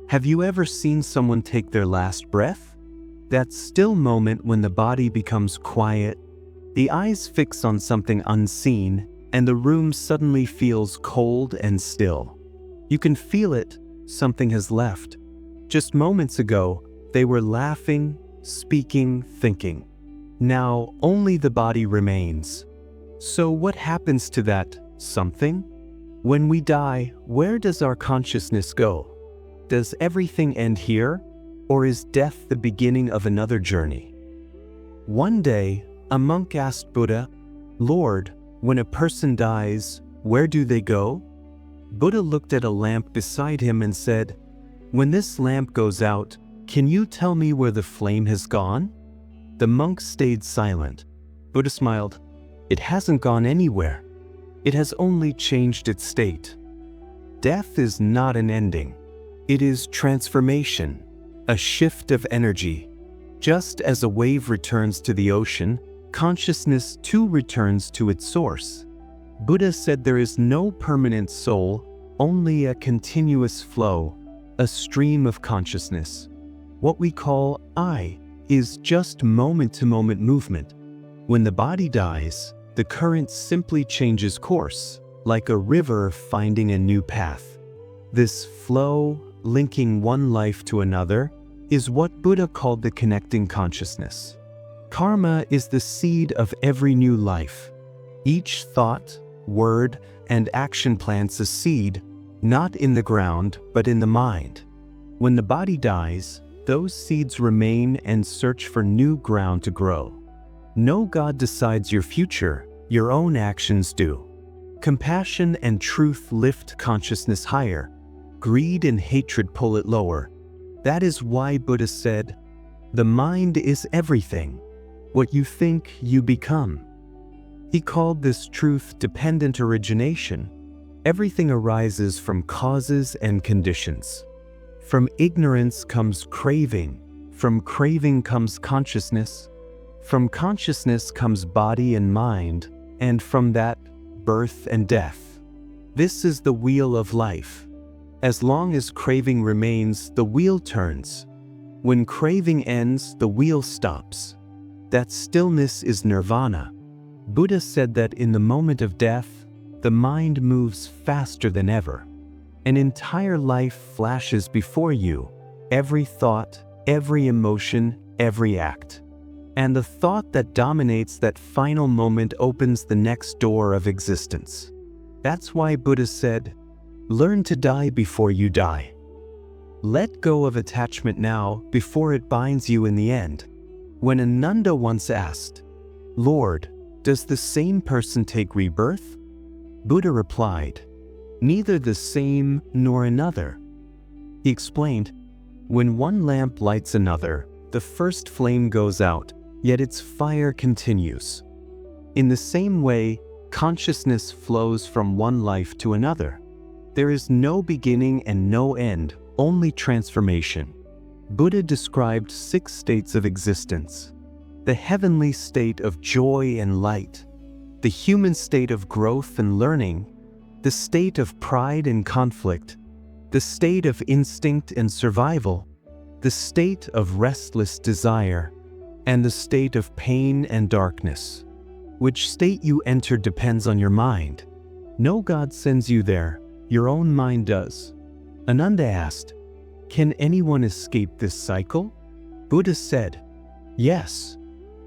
Have you ever seen someone take their last breath? That still moment when the body becomes quiet, the eyes fix on something unseen, and the room suddenly feels cold and still. You can feel it, something has left. Just moments ago, they were laughing, speaking, thinking. Now, only the body remains. So what happens to that something? When we die, where does our consciousness go? Does everything end here, or is death the beginning of another journey? One day, a monk asked Buddha, "Lord, when a person dies, where do they go?" Buddha looked at a lamp beside him and said, "When this lamp goes out, can you tell me where the flame has gone?" The monk stayed silent. Buddha smiled. "It hasn't gone anywhere. It has only changed its state." Death is not an ending. It is transformation, a shift of energy. Just as a wave returns to the ocean, consciousness too returns to its source. Buddha said there is no permanent soul, only a continuous flow, a stream of consciousness. What we call I is just moment-to-moment movement. When the body dies, the current simply changes course, like a river finding a new path. This flow, linking one life to another, is what Buddha called the connecting consciousness. Karma is the seed of every new life. Each thought, word, and action plants a seed, not in the ground, but in the mind. When the body dies, those seeds remain and search for new ground to grow. No God decides your future, your own actions do. Compassion and truth lift consciousness higher. Greed and hatred pull it lower. That is why Buddha said, "The mind is everything. What you think, you become." He called this truth dependent origination. Everything arises from causes and conditions. From ignorance comes craving. From craving comes consciousness. From consciousness comes body and mind, and from that, birth and death. This is the wheel of life. As long as craving remains, the wheel turns. When craving ends, the wheel stops. That stillness is nirvana. Buddha said that in the moment of death, the mind moves faster than ever. An entire life flashes before you, every thought, every emotion, every act. And the thought that dominates that final moment opens the next door of existence. That's why Buddha said, "Learn to die before you die." Let go of attachment now before it binds you in the end. When Ananda once asked, "Lord, does the same person take rebirth?" Buddha replied, "Neither the same nor another." He explained, "When one lamp lights another, the first flame goes out, yet its fire continues. In the same way, consciousness flows from one life to another. There is no beginning and no end, only transformation." Buddha described 6 states of existence: the heavenly state of joy and light, the human state of growth and learning, the state of pride and conflict, the state of instinct and survival, the state of restless desire, and the state of pain and darkness. Which state you enter depends on your mind. No God sends you there, your own mind does. Ananda asked, "Can anyone escape this cycle?" Buddha said, "Yes.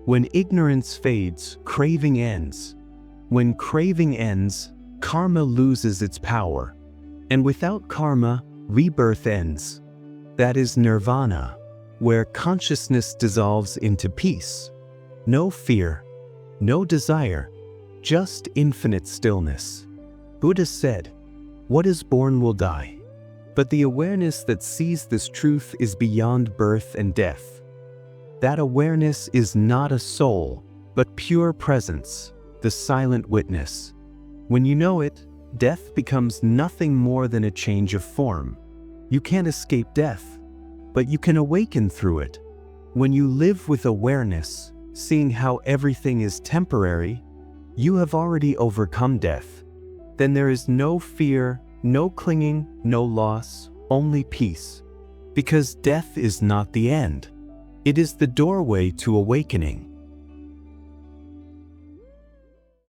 When ignorance fades, craving ends. When craving ends, karma loses its power. And without karma, rebirth ends. That is nirvana, where consciousness dissolves into peace. No fear, no desire, just infinite stillness." Buddha said, "What is born will die." But the awareness that sees this truth is beyond birth and death. That awareness is not a soul, but pure presence, the silent witness. When you know it, death becomes nothing more than a change of form. You can't escape death, but you can awaken through it. When you live with awareness, seeing how everything is temporary, you have already overcome death. Then there is no fear, no clinging, no loss, only peace. Because death is not the end. It is the doorway to awakening.